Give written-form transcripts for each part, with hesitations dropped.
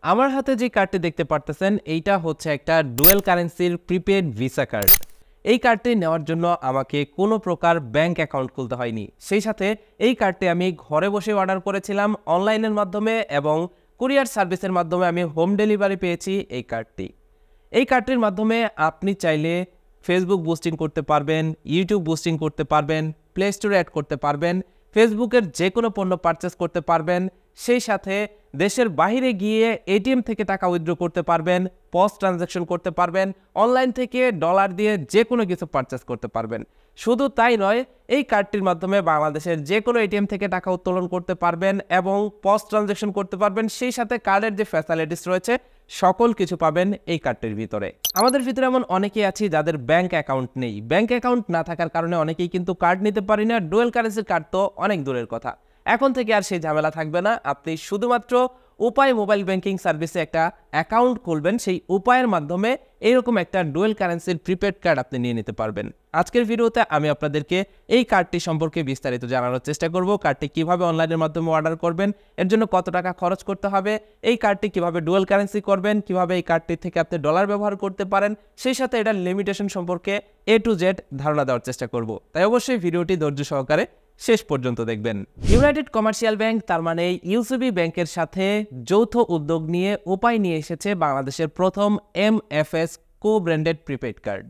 আমার হাতে যে কার্ডটি দেখতে পারতেছেন এইটা হচ্ছে একটা ডুয়েল কারেন্সির প্রিপেড ভিসা কার্ড। এই কার্ডটি নেওয়ার জন্য আমাকে কোনো প্রকার ব্যাংক অ্যাকাউন্ট খুলতে হয়নি। সেই সাথে এই কার্ডটি আমি ঘরে বসে অর্ডার করেছিলাম অনলাইনের মাধ্যমে এবং কুরিয়ার সার্ভিসের মাধ্যমে আমি হোম ডেলিভারি পেয়েছি এই কার্ডটি। এই কার্ডটির মাধ্যমে আপনি চাইলে ফেসবুক বুস্টিং করতে পারবেন, ইউটিউব বুস্টিং করতে পারবেন, প্লে স্টোরে অ্যাড করতে পারবেন, ফেসবুকের যে কোনো পণ্য পারচেস করতে পারবেন, সেই সাথে দেশের বাইরে গিয়ে এটিএম থেকে টাকা উইথড্র করতে পারবেন, পস ট্রানজ্যাকশন করতে পারবেন, অনলাইন থেকে ডলার দিয়ে যে কোনো কিছু পারচেস করতে পারবেন। শুধু তাই নয়, এই কার্ডটির মাধ্যমে বাংলাদেশের যে কোনো এটিএম থেকে টাকা উত্তোলন করতে পারবেন এবং পস ট্রানজ্যাকশন করতে পারবেন। সেই সাথে কার্ডের যে ফ্যাসিলিটিস রয়েছে সকল কিছু পাবেন এই কার্ডটির ভিতরে। আমাদের ভিতরে এমন অনেকেই আছি যাদের ব্যাংক অ্যাকাউন্ট নেই। ব্যাংক অ্যাকাউন্ট না থাকার কারণে অনেকেই কিন্তু কার্ড নিতে পারি না। ডুয়েল কারেন্সির কার্ড তো অনেক দূরের কথা। এখন থেকে আর সেই ঝামেলা থাকবে না। আপনি শুধুমাত্র উপায় মোবাইল ব্যাংকিং সার্ভিসে একটা অ্যাকাউন্ট খুলবেন, সেই উপায়ের মাধ্যমে এইরকম একটা ডুয়েল কারেন্সির প্রিপেড কার্ড আপনি নিয়ে নিতে পারবেন। আজকের ভিডিওতে আমি আপনাদেরকে এই কার্ডটি সম্পর্কে বিস্তারিত জানানোর চেষ্টা করব। কার্ডটি কিভাবে অনলাইনের মাধ্যমে অর্ডার করবেন, এর জন্য কত টাকা খরচ করতে হবে, এই কার্ডটি কিভাবে ডুয়েল কারেন্সি করবেন, কিভাবে এই কার্ডটি থেকে আপনি ডলার ব্যবহার করতে পারেন, সেই সাথে এটার লিমিটেশন সম্পর্কে A to Z ধারণা দেওয়ার চেষ্টা করব। তাই অবশ্যই ভিডিওটি ধৈর্য সহকারে শেষ পর্যন্ত দেখবেন। ইউনাইটেড কমার্শিয়াল ব্যাংক, তার মানে ইউসিবি ব্যাংকের সাথে যৌথ উদ্যোগ নিয়ে উপায় নিয়ে এসেছে বাংলাদেশের প্রথম MFS কো ব্র্যান্ডেড প্রিপেড কার্ড।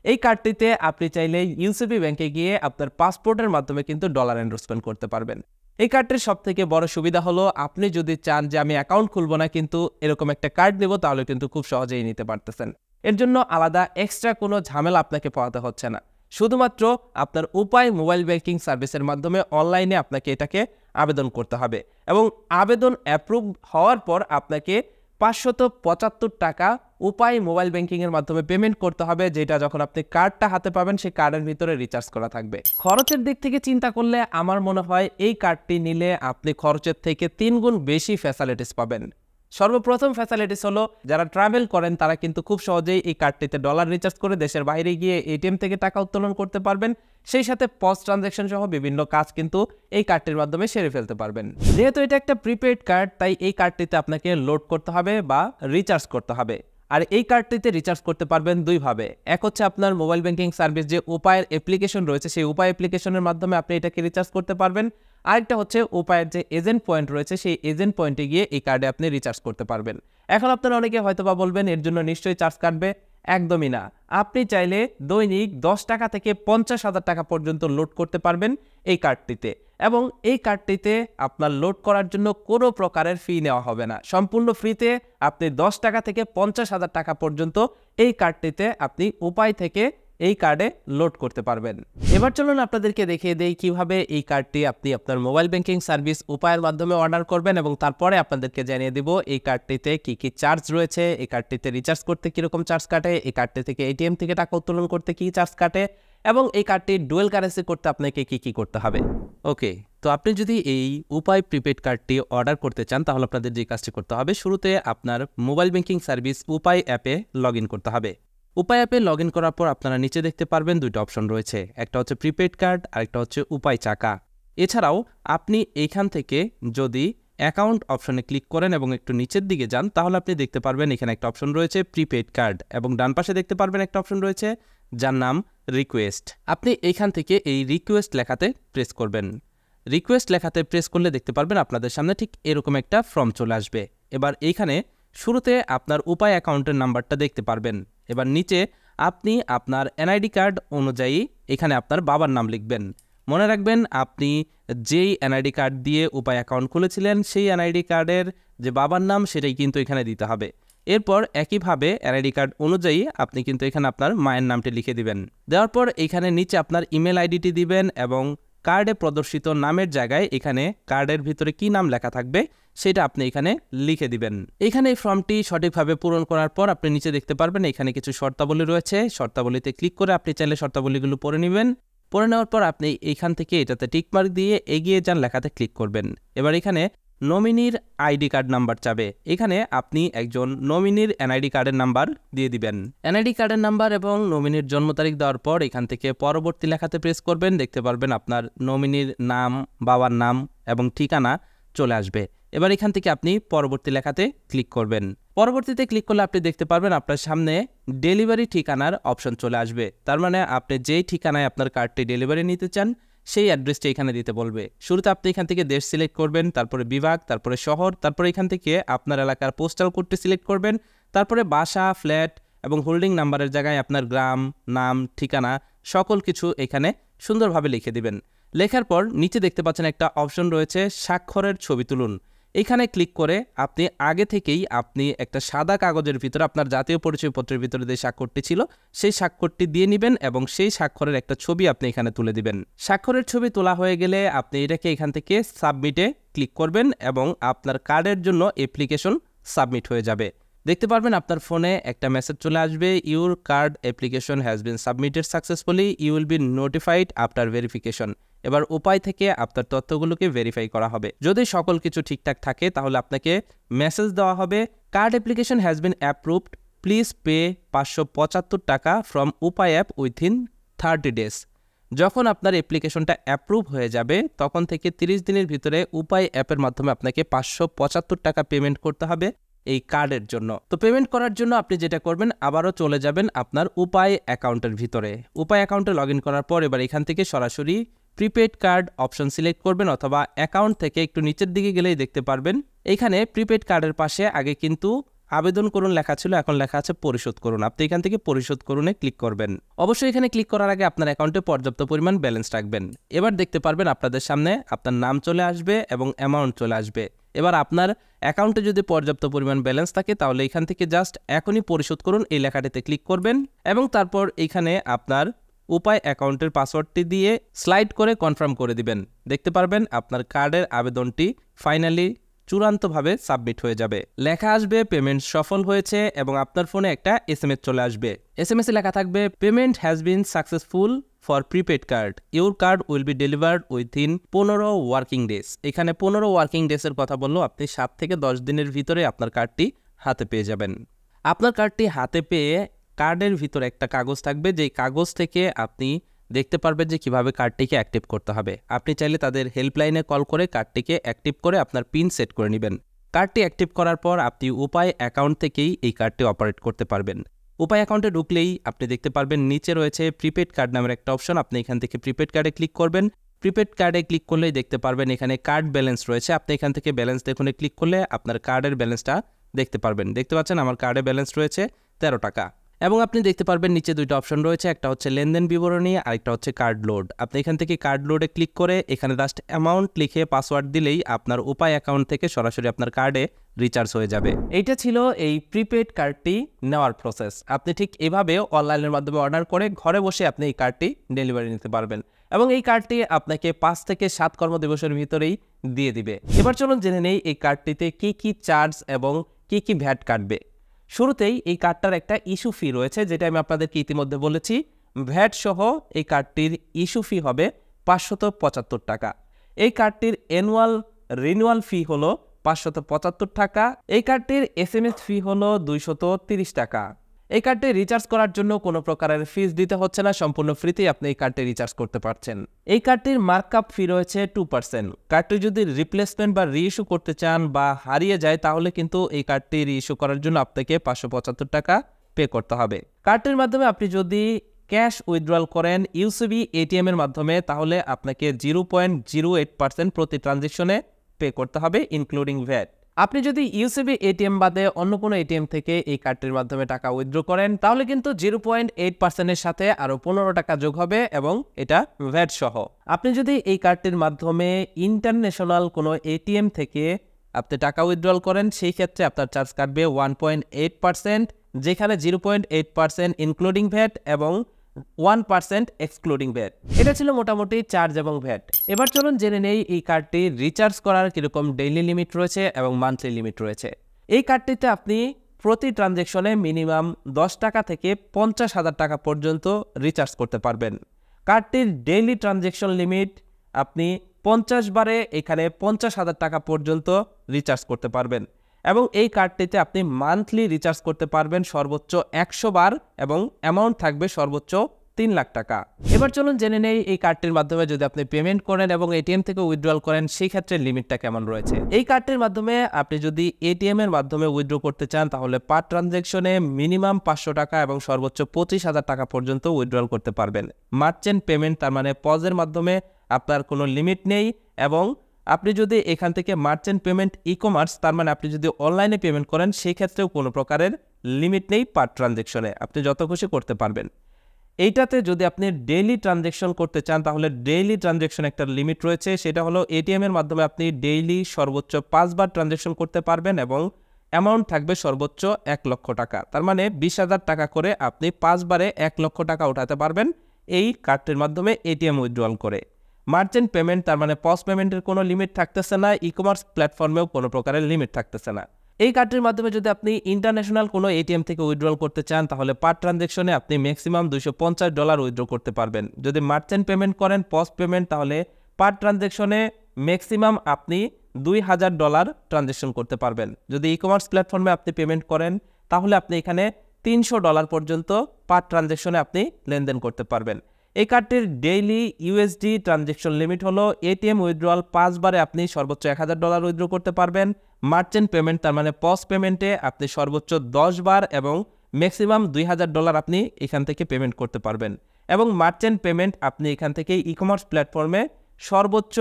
এই কার্ডটিতে আপনি চাইলে ইউসিবি ব্যাংকে গিয়ে আপনার পাসপোর্টের মাধ্যমে কিন্তু ডলার এনরোলমেন্ট করতে পারবেন। এই কার্ডটির সবথেকে বড় সুবিধা হলো আপনি যদি চান যে আমি অ্যাকাউন্ট খুলবো না কিন্তু এরকম একটা কার্ড নেব, তাহলে কিন্তু খুব সহজেই নিতে পারতেছেন। এর জন্য আলাদা এক্সট্রা কোনো ঝামেলা আপনাকে পাওয়াতে হচ্ছে না। শুধুমাত্র আপনার উপায় মোবাইল ব্যাংকিং সার্ভিসের মাধ্যমে অনলাইনে আপনাকে এটাকে আবেদন করতে হবে এবং আবেদন অ্যাপ্রুভ হওয়ার পর আপনাকে 575 টাকা উপায় মোবাইল ব্যাংকিংয়ের মাধ্যমে পেমেন্ট করতে হবে, যেটা যখন আপনি কার্ডটা হাতে পাবেন সেই কার্ডের ভিতরে রিচার্জ করা থাকবে। খরচের দিক থেকে চিন্তা করলে আমার মনে হয় এই কার্ডটি নিলে আপনি খরচের থেকে 3 গুণ বেশি ফ্যাসিলিটিস পাবেন। সর্বপ্রথম ফ্যাসিলিটিস হলো যারা ট্রাভেল করেন তারা কিন্তু খুব সহজেই এই কার্ডটিতে ডলার রিচার্জ করে দেশের বাইরে গিয়ে এটিএম থেকে টাকা উত্তোলন করতে পারবেন। সেই সাথে পস ট্রানজ্যাকশন সহ বিভিন্ন কাজ কিন্তু এই কার্ডটির মাধ্যমে সেরে ফেলতে পারবেন। যেহেতু এটা একটা প্রিপেড কার্ড, তাই এই কার্ডটিতে আপনাকে লোড করতে হবে বা রিচার্জ করতে হবে। আর এই কার্ডটিতে রিচার্জ করতে পারবেন দুইভাবে। এক হচ্ছে আপনার মোবাইল ব্যাংকিং সার্ভিস যে উপায়ের অ্যাপ্লিকেশন রয়েছে, সেই উপায় অ্যাপ্লিকেশনের মাধ্যমে আপনি এটাকে রিচার্জ করতে পারবেন। আরেকটা হচ্ছে উপায়ের যে এজেন্ট পয়েন্ট রয়েছে, সেই এজেন্ট পয়েন্টে গিয়ে এই কার্ডে আপনি রিচার্জ করতে পারবেন। এখন আপনারা অনেকে হয়তোবা বলবেন এর জন্য নিশ্চয়ই চার্জ কাটবে। একদমই না। আপনি চাইলে দৈনিক 10 টাকা থেকে 50,000 টাকা পর্যন্ত লোড করতে পারবেন এই কার্ডটিতে এবং এই কার্ডটিতে আপনার লোড করার জন্য কোনো প্রকারের ফি নেওয়া হবে না। সম্পূর্ণ ফ্রিতে আপনি 10 টাকা থেকে 50,000 টাকা পর্যন্ত এই কার্ডটিতে আপনি উপায় থেকে এই কার্ডে লোড করতে পারবেন। এবার চলুন আপনাদেরকে দেখিয়ে দেই কিভাবে এই কার্ডটি আপনি আপনার মোবাইল ব্যাংকিং সার্ভিস উপায়ের মাধ্যমে অর্ডার করবেন এবং তারপরে আপনাদেরকে জানিয়ে দিব এই কার্ডটিতে কি কি চার্জ রয়েছে, এই কার্ডটিতে রিচার্জ করতে কিরকম চার্জ কাটে, এই কার্ডটি থেকে এটিএম থেকে টাকা উত্তোলন করতে কি চার্জ কাটে এবং এই কার্ডটি ডুয়েল কারেন্সি করতে আপনাকে কি কি করতে হবে। ওকে, তো আপনি যদি এই উপায় প্রিপেড কার্ডটি অর্ডার করতে চান তাহলে আপনাদের যে কাজটি করতে হবে, শুরুতে আপনার মোবাইল ব্যাংকিং সার্ভিস উপায় অ্যাপে লগ ইন করতে হবে। উপায় অ্যাপে লগ ইন করার পর আপনারা নিচে দেখতে পারবেন দুইটা অপশন রয়েছে, একটা হচ্ছে প্রিপেড কার্ড আর একটা হচ্ছে উপায় চাকা। এছাড়াও আপনি এইখান থেকে যদি অ্যাকাউন্ট অপশনে ক্লিক করেন এবং একটু নিচের দিকে যান তাহলে আপনি দেখতে পারবেন এখানে একটা অপশন রয়েছে প্রিপেড কার্ড এবং ডান পাশে দেখতে পারবেন একটা অপশন রয়েছে যার নাম রিকোয়েস্ট। আপনি এইখান থেকে এই রিকোয়েস্ট লেখাতে প্রেস করবেন। রিকোয়েস্ট লেখাতে প্রেস করলে দেখতে পারবেন আপনাদের সামনে ঠিক এরকম একটা ফর্ম চলে আসবে। এবার এইখানে শুরুতে আপনার উপায় অ্যাকাউন্টের নাম্বারটা দেখতে পারবেন। এবার নিচে আপনি আপনার এনআইডি কার্ড অনুযায়ী এখানে আপনার বাবার নাম লিখবেন। মনে রাখবেন আপনি যেই এনআইডি কার্ড দিয়ে উপায় অ্যাকাউন্ট খুলেছিলেন সেই এনআইডি কার্ডের যে বাবার নাম সেটাই কিন্তু এখানে দিতে হবে। এরপর একইভাবে এনআইডি কার্ড অনুযায়ী আপনি কিন্তু এখানে আপনার মায়ের নামটি লিখে দিবেন। দেওয়ার পর এখানে নিচে আপনার ইমেল আইডিটি দিবেন এবং কার্ডে প্রদর্শিত নামের জায়গায় এখানে কার্ডের ভিতরে কি নাম লেখা থাকবে সেটা আপনি এখানে লিখে দিবেন। এখানে এই ফর্মটি সঠিকভাবে পূরণ করার পর আপনি নিচে দেখতে পারবেন এখানে কিছু শর্তাবলী রয়েছে। শর্তাবলীতে ক্লিক করে আপনি চাইলে শর্তাবলীগুলো পড়ে নেবেন। পড়ে নেওয়ার পর আপনি এইখান থেকে এটাতে টিকমার্ক দিয়ে এগিয়ে যান লেখাতে ক্লিক করবেন। এবার এখানে নমিনির আইডি কার্ড নাম্বার চাবে। এখানে আপনি একজন নমিনির এনআইডি কার্ডের নাম্বার দিয়ে দিবেন। এনআইডি কার্ডের নাম্বার এবং নমিনির জন্ম তারিখ দেওয়ার পর এখান থেকে পরবর্তী লেখাতে প্রেস করবেন। দেখতে পারবেন আপনার নমিনির নাম, বাবার নাম এবং ঠিকানা চলে আসবে। এবার এখান থেকে আপনি পরবর্তী লেখাতে ক্লিক করবেন। পরবর্তীতে ক্লিক করলে আপনি দেখতে পারবেন আপনার সামনে ডেলিভারি ঠিকানার অপশন চলে আসবে। তার মানে আপনি যেই ঠিকানায় আপনার কার্ডটি ডেলিভারি নিতে চান সেই অ্যাড্রেসটি এখানে দিতে বলবে। শুরুতে আপনি এখান থেকে দেশ সিলেক্ট করবেন, তারপরে বিভাগ, তারপরে শহর, তারপরে এখান থেকে আপনার এলাকার পোস্টাল কোডটি সিলেক্ট করবেন, তারপরে বাসা, ফ্ল্যাট এবং হোল্ডিং নাম্বারের জায়গায় আপনার গ্রাম, নাম, ঠিকানা সকল কিছু এখানে সুন্দরভাবে লিখে দিবেন। লেখার পর নিচে দেখতে পাচ্ছেন একটা অপশন রয়েছে স্বাক্ষরের ছবি তুলুন। এখানে ক্লিক করে আপনি আগে থেকেই আপনি একটা সাদা কাগজের ভিতরে আপনার জাতীয় পরিচয়পত্রের ভিতরে যে স্বাক্ষরটি ছিল সেই স্বাক্ষরটি দিয়ে নেবেন এবং সেই স্বাক্ষরের একটা ছবি আপনি এখানে তুলে দিবেন। স্বাক্ষরের ছবি তোলা হয়ে গেলে আপনি এটাকে এখান থেকে সাবমিটে ক্লিক করবেন এবং আপনার কার্ডের জন্য অ্যাপ্লিকেশন সাবমিট হয়ে যাবে। দেখতে পারবেন আপনার ফোনে একটা মেসেজ চলে আসবে, your card application has been submitted successfully, you will be notified after verification. এবার উপায় থেকে আপনার তথ্যগুলোকে ভেরিফাই করা হবে। যদি সকল কিছু ঠিকঠাক থাকে তাহলে আপনাকে মেসেজ দেওয়া হবে, card application has bin approved, please pay 575 টাকা ফ্রম উপায় অ্যাপ উইথিন 30 ডেজ। যখন আপনার অ্যাপ্লিকেশনটা অ্যাপ্রুভ হয়ে যাবে তখন থেকে 30 দিনের ভিতরে উপায় অ্যাপের মাধ্যমে আপনাকে 575 টাকা পেমেন্ট করতে হবে এই কার্ডের জন্য। তো পেমেন্ট করার জন্য আপনি যেটা করবেন, আবারও চলে যাবেন আপনার উপায় অ্যাকাউন্টের ভিতরে। উপায় অ্যাকাউন্টে লগ ইন করার পর এবার এখান থেকে সরাসরি প্রিপেড কার্ড অপশন সিলেক্ট করবেন, অথবা অ্যাকাউন্ট থেকে একটু নিচের দিকে গেলেই দেখতে পারবেন এখানে প্রিপেড কার্ডের পাশে আগে কিন্তু আবেদন করুন লেখা ছিল, এখন লেখা আছে পরিশোধ করুন। আপনি এখান থেকে পরিশোধ করুনে ক্লিক করবেন। অবশ্যই এখানে ক্লিক করার আগে আপনার অ্যাকাউন্টে পর্যাপ্ত পরিমাণ ব্যালেন্স রাখবেন। এবার দেখতে পারবেন আপনাদের সামনে আপনার নাম চলে আসবে এবং অ্যামাউন্ট চলে আসবে। এবার আপনার অ্যাকাউন্টে যদি পর্যাপ্ত পরিমাণ ব্যালেন্স থাকে তাহলে এখান থেকে জাস্ট এখনই পরিশোধ করুন এই লেখাটিতে ক্লিক করবেন এবং তারপর এখানে আপনার উপায় অ্যাকাউন্টের পাসওয়ার্ডটি দিয়ে স্লাইড করে কনফার্ম করে দিবেন। দেখতে পারবেন আপনার কার্ডের আবেদনটি ফাইনালি চূড়ান্তভাবে সাবমিট হয়ে যাবে। লেখা আসবে পেমেন্ট সফল হয়েছে এবং আপনার ফোনে একটা এসএমএস চলে আসবে। এসএমএসে লেখা থাকবে, payment has been successful for prepaid card, your card will be delivered within 15 working days. এখানে 15 ওয়ার্কিং ডেজের কথা বললো, আপনি 7 থেকে 10 দিনের ভিতরে আপনার কার্ডটি হাতে পেয়ে যাবেন। আপনার কার্ডটি হাতে পেয়ে কার্ডের ভিতরে একটা কাগজ থাকবে, যেই কাগজ থেকে আপনি দেখতে পারবেন যে কিভাবে কার্ডটিকে অ্যাক্টিভ করতে হবে। আপনি চাইলে তাদের হেল্পলাইনে কল করে কার্ডটিকে অ্যাক্টিভ করে আপনার পিন সেট করে নেবেন। কার্ডটি অ্যাক্টিভ করার পর আপনি উপায় অ্যাকাউন্ট থেকেই এই কার্ডটি অপারেট করতে পারবেন। উপায় অ্যাকাউন্টে ঢুকলেই আপনি দেখতে পারবেন নিচে রয়েছে প্রিপেড কার্ড নামের একটা অপশন। আপনি এখান থেকে প্রিপেড কার্ডে ক্লিক করবেন। প্রিপেড কার্ডে ক্লিক করলেই দেখতে পারবেন এখানে কার্ড ব্যালেন্স রয়েছে। আপনি এখান থেকে ব্যালেন্স দেখুনে ক্লিক করলে আপনার কার্ডের ব্যালেন্সটা দেখতে পারবেন। দেখতে পাচ্ছেন আমার কার্ডে ব্যালেন্স রয়েছে 13 টাকা। এবং আপনি দেখতে পারবেন নিচে দুইটা অপশন রয়েছে, একটা হচ্ছে লেনদেন বিবরণী, আরেকটা হচ্ছে কার্ড লোড। আপনি এখান থেকে কার্ড লোডে ক্লিক করে এখানে জাস্ট অ্যামাউন্ট লিখে পাসওয়ার্ড দিলেই আপনার উপায় অ্যাকাউন্ট থেকে সরাসরি আপনার কার্ডে রিচার্জ হয়ে যাবে। এইটা ছিল এই প্রিপেড কার্ডটি নেওয়ার প্রসেস। আপনি ঠিক এভাবে অনলাইনের মাধ্যমে অর্ডার করে ঘরে বসে আপনি এই কার্ডটি ডেলিভারি নিতে পারবেন এবং এই কার্ডটি আপনাকে 5 থেকে 7 কর্মদিবসের ভিতরেই দিয়ে দিবে। এবার চলুন জেনে নেই এই কার্ডটিতে কি কি চার্জ এবং কি ভ্যাট কাটবে। শুরুতেই এই কার্ডটার একটা ইস্যু ফি রয়েছে, যেটা আমি আপনাদেরকে ইতিমধ্যে বলেছি। ভ্যাট সহ এই কার্ডটির ইস্যু ফি হবে 575 টাকা। এই কার্ডটির অ্যানুয়াল রিনিউয়াল ফি হলো 575 টাকা। এই কার্ডটির এসএমএস ফি হলো 230 টাকা। এই কার্ডটি রিচার্জ করার জন্য কোনো প্রকারের ফিস দিতে হচ্ছে না, সম্পূর্ণ ফ্রিতেই আপনি এই কার্ডটি রিচার্জ করতে পারছেন। এই কার্ডটির মার্কআপ ফি রয়েছে 2%। কার্ডটি যদি রিপ্লেসমেন্ট বা রিইস্যু করতে চান বা হারিয়ে যায় তাহলে কিন্তু এই কার্ডটি রিইস্যু করার জন্য আপনাকে 575 টাকা পে করতে হবে। কার্ডটির মাধ্যমে আপনি যদি ক্যাশ উইথড্রয়াল করেন ইউসিবি এটিএম এর মাধ্যমে তাহলে আপনাকে 0.08% প্রতি ট্রানজেকশনে পে করতে হবে ইনক্লুডিং ভ্যাট। আপনি যদি ইউসিবি এটিএম বাদে অন্য কোনো এটিএম থেকে এই কার্ডটির মাধ্যমে টাকা উইথড্র করেন তাহলে কিন্তু 0.8%-এর সাথে আরও 15 টাকা যোগ হবে এবং এটা ভ্যাট সহ। আপনি যদি এই কার্ডটির মাধ্যমে ইন্টারন্যাশনাল কোনো এটিএম থেকে আপনি টাকা উইথড্রল করেন সেই ক্ষেত্রে আপনার চার্জ কাটবে 1.8%, যেখানে 0.8% ইনক্লুডিং ভ্যাট এবং 1% এক্সক্লুডিং ভ্যাট। এটা ছিল মোটামুটি চার্জ এবং ভ্যাট। এবার চলুন জেনে নেই এই কার্ডটি রিচার্জ করার কিরকম ডেইলি লিমিট রয়েছে এবং মান্থলি লিমিট রয়েছে। এই কার্ডটিতে আপনি প্রতি ট্রানজ্যাকশনে মিনিমাম 10 টাকা থেকে 50,000 টাকা পর্যন্ত রিচার্জ করতে পারবেন। কার্ডটির ডেইলি ট্রানজ্যাকশন লিমিট আপনি 50 বারে এখানে 50,000 টাকা পর্যন্ত রিচার্জ করতে পারবেন এবং এই কার্ডটিতে আপনি মান্থলি রিচার্জ করতে পারবেন সর্বোচ্চ 100 বার এবং অ্যামাউন্ট থাকবে সর্বোচ্চ 3 লাখ টাকা। এবার চলুন জেনে নেই এই কার্ডটির মাধ্যমে যদি আপনি পেমেন্ট করেন এবং এটিএম থেকে উইথড্রল করেন সেই ক্ষেত্রে লিমিটটা কেমন রয়েছে। এই কার্ডটির মাধ্যমে আপনি যদি এটিএম এর মাধ্যমে উইথড্র করতে চান তাহলে পার ট্রানজ্যাকশনে মিনিমাম 500 টাকা এবং সর্বোচ্চ 25,000 টাকা পর্যন্ত উইথড্রল করতে পারবেন। মার্চেন্ট পেমেন্ট তার মানে পজের মাধ্যমে আপনার কোনো লিমিট নেই এবং আপনি যদি এখান থেকে মার্চেন্ট পেমেন্ট ই-কমার্স তার মানে আপনি যদি অনলাইনে পেমেন্ট করেন সেই ক্ষেত্রেও কোনো প্রকারের লিমিট নেই পার ট্রানজ্যাকশনে, আপনি যত খুশি করতে পারবেন। এইটাতে যদি আপনি ডেইলি ট্রানজ্যাকশন করতে চান তাহলে ডেইলি ট্রানজ্যাকশন একটা লিমিট রয়েছে, সেটা হলো এটিএম এর মাধ্যমে আপনি ডেইলি সর্বোচ্চ 5 বার ট্রানজ্যাকশন করতে পারবেন এবং অ্যামাউন্ট থাকবে সর্বোচ্চ 1 লক্ষ টাকা। তার মানে 20,000 টাকা করে আপনি 5 বারে 1 লক্ষ টাকা উঠাতে পারবেন এই কার্ডটির মাধ্যমে এটিএম উইথড্রল করে। মার্চেন্ট পেমেন্ট তার মানে পজ পেমেন্টের কোনো লিমিট থাকতেছে না, ই-কমার্স প্ল্যাটফর্মেও কোনো প্রকারের লিমিট থাকতেছে না। এই কার্ডটির মাধ্যমে যদি আপনি ইন্টারন্যাশনাল কোনো এটিএম থেকে উইথড্রল করতে চান তাহলে পার ট্রানজ্যাকশনে আপনি ম্যাক্সিমাম $250 উইথড্র করতে পারবেন। যদি মার্চেন্ট পেমেন্ট করেন পজ পেমেন্ট তাহলে পার ট্রানজ্যাকশনে ম্যাক্সিমাম আপনি $2,000 ট্রানজ্যাকশন করতে পারবেন। যদি ই-কমার্স প্ল্যাটফর্মে আপনি পেমেন্ট করেন তাহলে আপনি এখানে $300 পর্যন্ত পার ট্রানজ্যাকশনে আপনি লেনদেন করতে পারবেন। এই কার্ডটির ডেইলি ইউএসডি ট্রানজ্যাকশন লিমিট হলো এটিএম উইথড্রল 5 বারে আপনি সর্বোচ্চ $1,000 উইথড্র করতে পারবেন। মার্চেন্ট পেমেন্ট তার মানে পজ পেমেন্টে আপনি সর্বোচ্চ 10 বার এবং ম্যাক্সিমাম $2,000 আপনি এখান থেকে পেমেন্ট করতে পারবেন। এবং মার্চেন্ট পেমেন্ট আপনি এখান থেকে ই-কমার্স প্ল্যাটফর্মে সর্বোচ্চ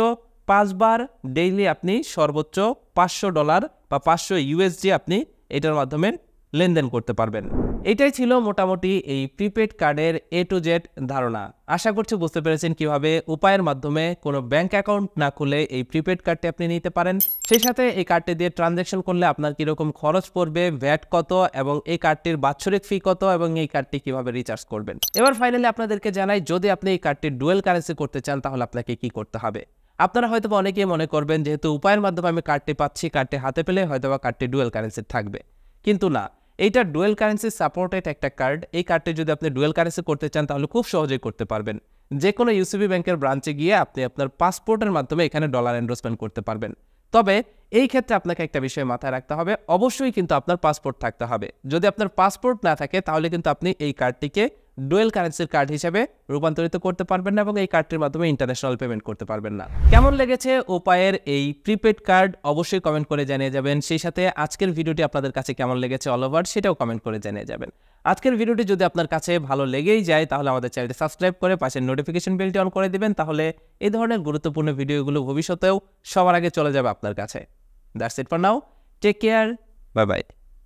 5 বার ডেইলি আপনি সর্বোচ্চ $500 বা 500 ইউএসডি আপনি এটার মাধ্যমে লেনদেন করতে পারবেন। এটাই ছিল মোটামুটি এই প্রিপেড কার্ডের A to Z ধারণা। আশা করছি বুঝতে পেরেছেন কিভাবে উপায়ের মাধ্যমে কোনো ব্যাংক অ্যাকাউন্ট না খুলে এই প্রিপেড কার্ডটি আপনি নিতে পারেন। সেই সাথে এই কার্ডটি দিয়ে ট্রানজ্যাকশন করলে আপনার কীরকম খরচ পড়বে, ভ্যাট কত এবং এই কার্ডটির বাৎসরিক ফি কত এবং এই কার্ডটি কিভাবে রিচার্জ করবেন। এবার ফাইনালি আপনাদেরকে জানাই যদি আপনি এই কার্ডটির ডুয়েল কারেন্সি করতে চান তাহলে আপনাকে কি করতে হবে। আপনারা হয়তো অনেকেই মনে করবেন যেহেতু উপায়ের মাধ্যমে আমি কার্ডটি পাচ্ছি, কার্ডটি হাতে পেলে হয়তোবা কার্ডটি ডুয়েল কারেন্সি থাকবে, কিন্তু না, এইটা ডুয়েল কারেন্সি সাপোর্টেড একটা কার্ড। এই কার্ডটি যদি আপনি ডুয়েল কারেন্সি করতে চান তাহলে খুব সহজেই করতে পারবেন। যে কোনো ইউসিবি ব্যাংকের ব্রাঞ্চে গিয়ে আপনি আপনার পাসপোর্টের মাধ্যমে এখানে ডলার এন্ডোর্সমেন্ট করতে পারবেন। তবে এই ক্ষেত্রে আপনাকে একটা বিষয় মাথায় রাখতে হবে, অবশ্যই কিন্তু আপনার পাসপোর্ট থাকতে হবে। যদি আপনার পাসপোর্ট না থাকে তাহলে কিন্তু আপনি এই কার্ডটিকে ডুয়েল কারেন্সির কার্ড হিসেবে রূপান্তরিত করতে পারবেন না এবং এই কার্ডটির মাধ্যমে ইন্টারন্যাশনাল পেমেন্ট করতে পারবেন না। কেমন লেগেছে উপায়ের এই প্রিপেড কার্ড অবশ্যই কমেন্ট করে জানিয়ে যাবেন। সেই সাথে আজকের ভিডিওটি আপনাদের কাছে কেমন লেগেছে অল ওভার সেটাও কমেন্ট করে জানিয়ে যাবেন। আজকের ভিডিওটি যদি আপনার কাছে ভালো লেগেই যায় তাহলে আমাদের চ্যানেলটি সাবস্ক্রাইব করে পাশের নোটিফিকেশন বেলটি অন করে দিবেন, তাহলে এই ধরনের গুরুত্বপূর্ণ ভিডিওগুলো ভবিষ্যতেও সবার আগে চলে যাবে আপনার কাছে। That's it for now, take care, bye by.